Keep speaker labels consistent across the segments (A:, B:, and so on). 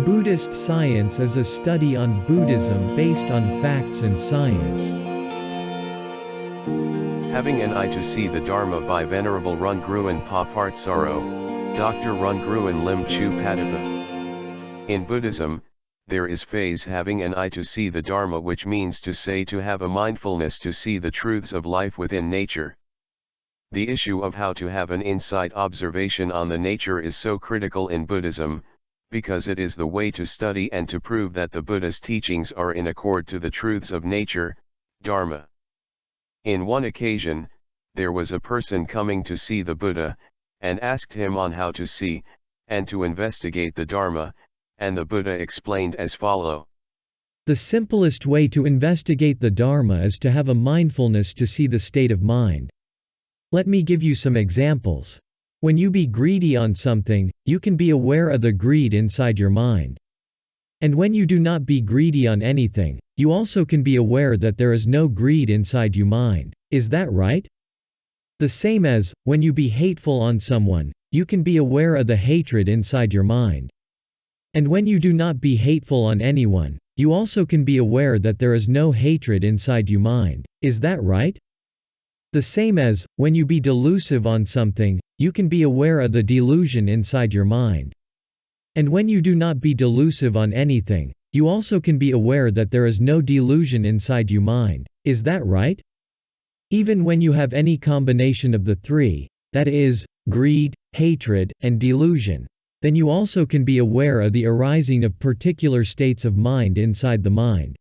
A: Buddhist science is a study on Buddhism based on facts and science.
B: Having an Eye to See the Dharma by Venerable Rungruan Pa Partsaro, Dr. Rungruan Lim Chu Patapa. In Buddhism, there is phase having an eye to see the Dharma, which means to say to have a mindfulness to see the truths of life within nature. The issue of how to have an insight observation on the nature is so critical in Buddhism, because it is the way to study and to prove that the Buddha's teachings are in accord to the truths of nature, Dharma. In one occasion, there was a person coming to see the Buddha, and asked him on how to see, and to investigate the Dharma, and the Buddha explained as follow.
A: The simplest way to investigate the Dharma is to have a mindfulness to see the state of mind. Let me give you some examples. When you be greedy on something, you can be aware of the greed inside your mind. And when you do not be greedy on anything, you also can be aware that there is no greed inside you mind. Is that right? The same as, when you be hateful on someone, you can be aware of the hatred inside your mind. And when you do not be hateful on anyone, you also can be aware that there is no hatred inside you mind. Is that right? The same as, when you be delusive on something, you can be aware of the delusion inside your mind. And when you do not be delusive on anything, you also can be aware that there is no delusion inside you mind. Is that right? Even when you have any combination of the three, that is, greed, hatred, and delusion, then you also can be aware of the arising of particular states of mind inside the mind.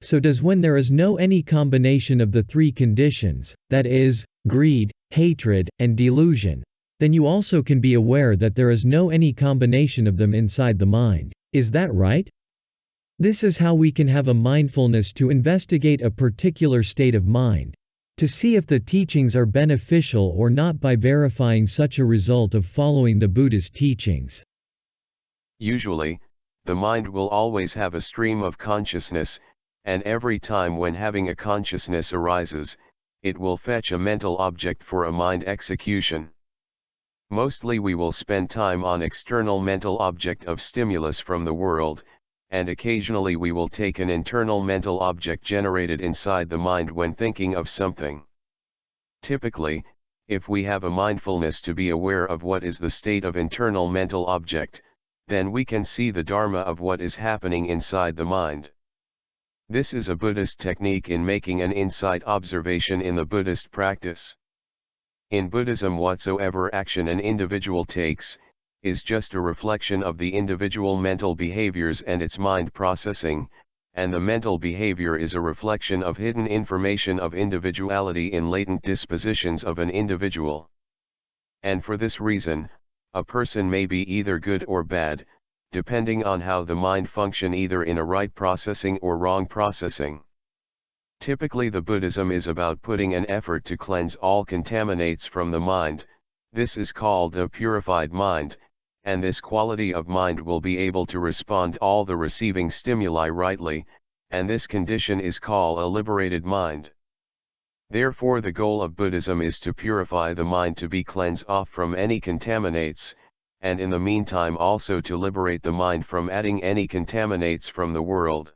A: So does when there is no any combination of the three conditions, that is, greed, hatred, and delusion, then you also can be aware that there is no any combination of them inside the mind. Is that right? This is how we can have a mindfulness to investigate a particular state of mind, to see if the teachings are beneficial or not by verifying such a result of following the Buddha's teachings.
B: Usually, the mind will always have a stream of consciousness, and every time when having a consciousness arises, it will fetch a mental object for a mind execution. Mostly we will spend time on external mental object of stimulus from the world, and occasionally we will take an internal mental object generated inside the mind when thinking of something. Typically, if we have a mindfulness to be aware of what is the state of internal mental object, then we can see the Dharma of what is happening inside the mind. This is a Buddhist technique in making an insight observation in the Buddhist practice. In Buddhism, whatsoever action an individual takes, is just a reflection of the individual mental behaviors and its mind processing, and the mental behavior is a reflection of hidden information of individuality in latent dispositions of an individual. And for this reason, a person may be either good or bad, depending on how the mind function, either in a right processing or wrong processing. Typically the Buddhism is about putting an effort to cleanse all contaminates from the mind. This is called a purified mind, and this quality of mind will be able to respond all the receiving stimuli rightly, and this condition is called a liberated mind. Therefore the goal of Buddhism is to purify the mind to be cleansed off from any contaminates, and in the meantime also to liberate the mind from adding any contaminates from the world.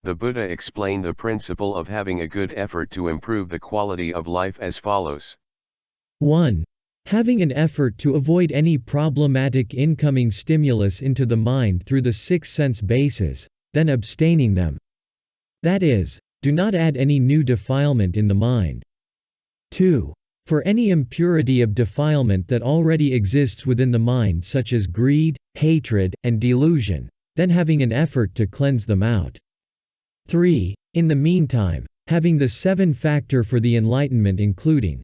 B: The Buddha explained the principle of having a good effort to improve the quality of life as follows.
A: 1. Having an effort to avoid any problematic incoming stimulus into the mind through the 6 sense bases, then abstaining them. That is, do not add any new defilement in the mind. 2. For any impurity of defilement that already exists within the mind, such as greed, hatred, and delusion, then having an effort to cleanse them out. 3. In the meantime, having the 7 factor for the enlightenment, including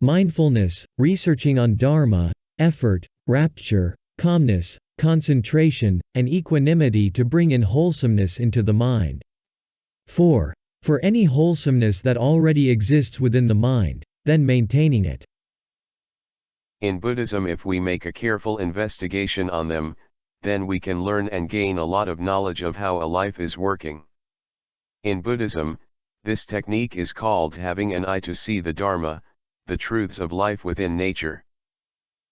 A: mindfulness, researching on Dharma, effort, rapture, calmness, concentration, and equanimity to bring in wholesomeness into the mind. 4. For any wholesomeness that already exists within the mind, then maintaining it.
B: In Buddhism, if we make a careful investigation on them, then we can learn and gain a lot of knowledge of how a life is working. In Buddhism, this technique is called having an eye to see the Dharma, the truths of life within nature.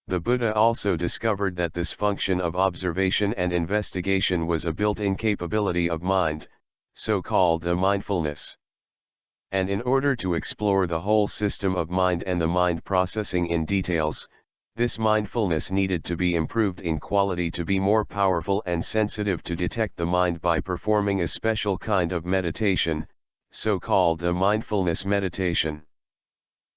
B: The Buddha also discovered that this function of observation and investigation was a built-in capability of mind, so-called the mindfulness. And in order to explore the whole system of mind and the mind processing in details, this mindfulness needed to be improved in quality to be more powerful and sensitive to detect the mind by performing a special kind of meditation, so-called the mindfulness meditation.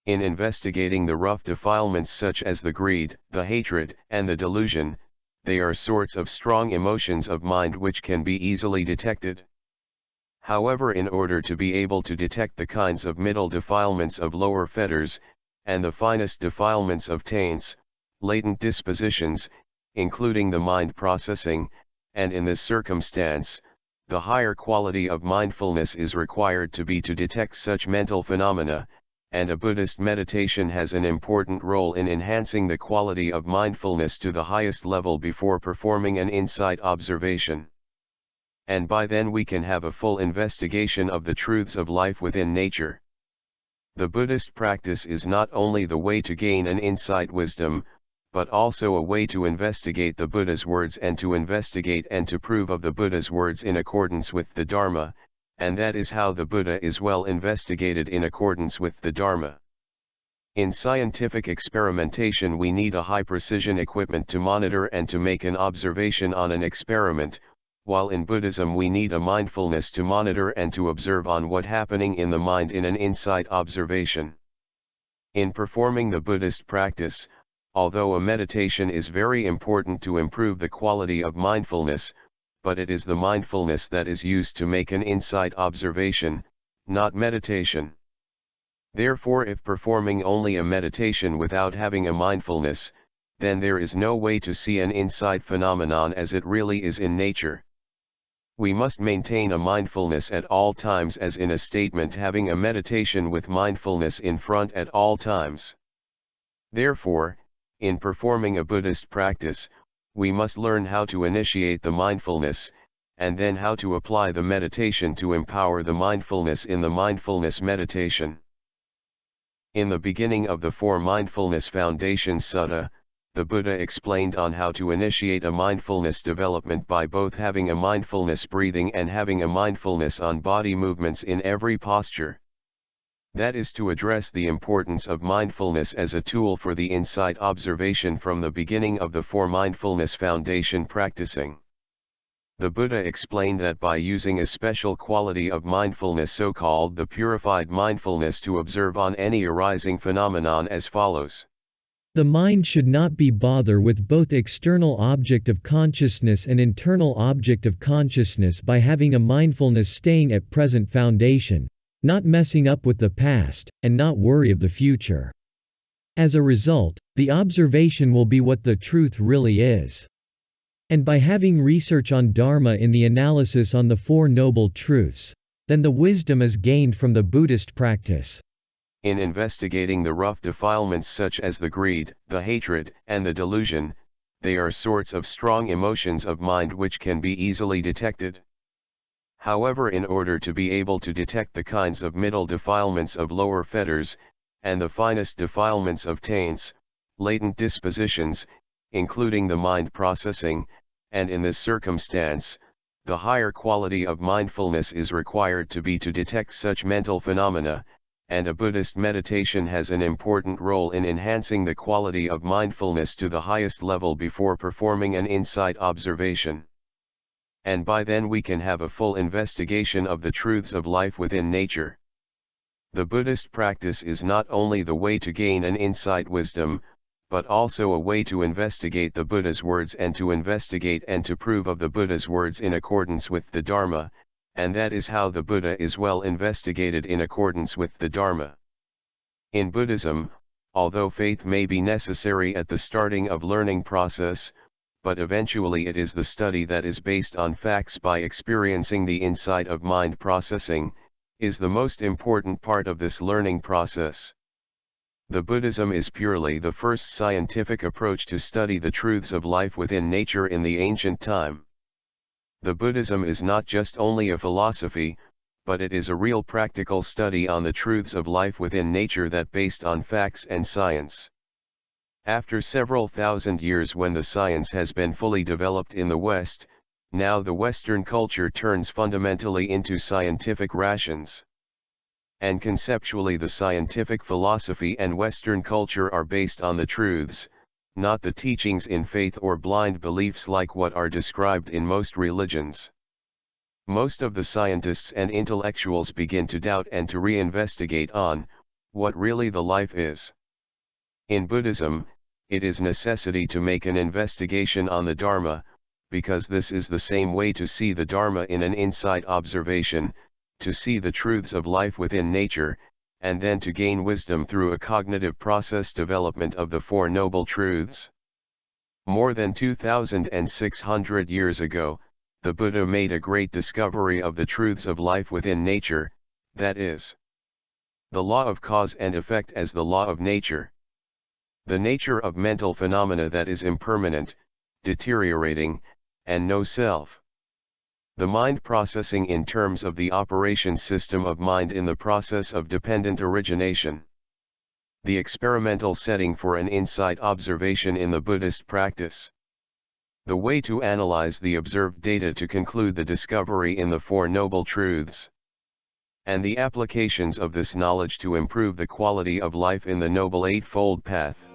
B: In investigating the rough defilements such as the greed, the hatred, and the delusion, they are sorts of strong emotions of mind which can be easily detected. However, in order to be able to detect the kinds of middle defilements of lower fetters, and the finest defilements of taints, latent dispositions, including the mind processing, and in this circumstance, the higher quality of mindfulness is required to detect such mental phenomena, and a Buddhist meditation has an important role in enhancing the quality of mindfulness to the highest level before performing an insight observation. And by then we can have a full investigation of the truths of life within nature. The Buddhist practice is not only the way to gain an insight wisdom, but also a way to investigate the Buddha's words and to investigate and to prove of the Buddha's words in accordance with the Dharma, and that is how the Buddha is well investigated in accordance with the Dharma. In scientific experimentation we need a high-precision equipment to monitor and to make an observation on an experiment, while in Buddhism we need a mindfulness to monitor and to observe on what happening in the mind in an insight observation. In performing the Buddhist practice, although a meditation is very important to improve the quality of mindfulness, but it is the mindfulness that is used to make an insight observation, not meditation. Therefore, if performing only a meditation without having a mindfulness, then there is no way to see an insight phenomenon as it really is in nature. We must maintain a mindfulness at all times, as in a statement having a meditation with mindfulness in front at all times. Therefore, in performing a Buddhist practice, we must learn how to initiate the mindfulness, and then how to apply the meditation to empower the mindfulness in the mindfulness meditation. In the beginning of the Four Mindfulness Foundation Sutta, the Buddha explained on how to initiate a mindfulness development by both having a mindfulness breathing and having a mindfulness on body movements in every posture. That is to address the importance of mindfulness as a tool for the insight observation from the beginning of the Four Mindfulness Foundation practicing. The Buddha explained that by using a special quality of mindfulness, so-called the purified mindfulness, to observe on any arising phenomenon as follows.
A: The mind should not be bothered with both external object of consciousness and internal object of consciousness by having a mindfulness staying at present foundation, not messing up with the past, and not worry of the future. As a result, the observation will be what the truth really is. And by having research on Dharma in the analysis on the Four Noble Truths, then the wisdom is gained from the Buddhist practice.
B: In investigating the rough defilements such as the greed, the hatred, and the delusion, they are sorts of strong emotions of mind which can be easily detected. However, in order to be able to detect the kinds of middle defilements of lower fetters, and the finest defilements of taints, latent dispositions, including the mind processing, and in this circumstance, the higher quality of mindfulness is required to detect such mental phenomena, and a Buddhist meditation has an important role in enhancing the quality of mindfulness to the highest level before performing an insight observation. And by then we can have a full investigation of the truths of life within nature. The Buddhist practice is not only the way to gain an insight wisdom, but also a way to investigate the Buddha's words and to investigate and to prove of the Buddha's words in accordance with the Dharma, and that is how the Buddha is well investigated in accordance with the Dharma. In Buddhism, although faith may be necessary at the starting of learning process, but eventually it is the study that is based on facts by experiencing the insight of mind processing, is the most important part of this learning process. The Buddhism is purely the first scientific approach to study the truths of life within nature in the ancient time. The Buddhism is not just only a philosophy, but it is a real practical study on the truths of life within nature that based on facts and science. After several thousand years, when the science has been fully developed in the West, now the Western culture turns fundamentally into scientific rations. And conceptually, the scientific philosophy and Western culture are based on the truths, not the teachings in faith or blind beliefs like what are described in most religions. Most of the scientists and intellectuals begin to doubt and to reinvestigate on what really the life is. In Buddhism, it is necessity to make an investigation on the Dharma, because this is the same way to see the Dharma in an inside observation, to see the truths of life within nature, and then to gain wisdom through a cognitive process development of the Four Noble Truths. More than 2,600 years ago, the Buddha made a great discovery of the truths of life within nature, that is, the law of cause and effect as the law of nature. The nature of mental phenomena that is impermanent, deteriorating, and no self. The mind processing in terms of the operation system of mind in the process of dependent origination. The experimental setting for an insight observation in the Buddhist practice. The way to analyze the observed data to conclude the discovery in the Four Noble Truths. And the applications of this knowledge to improve the quality of life in the Noble Eightfold Path.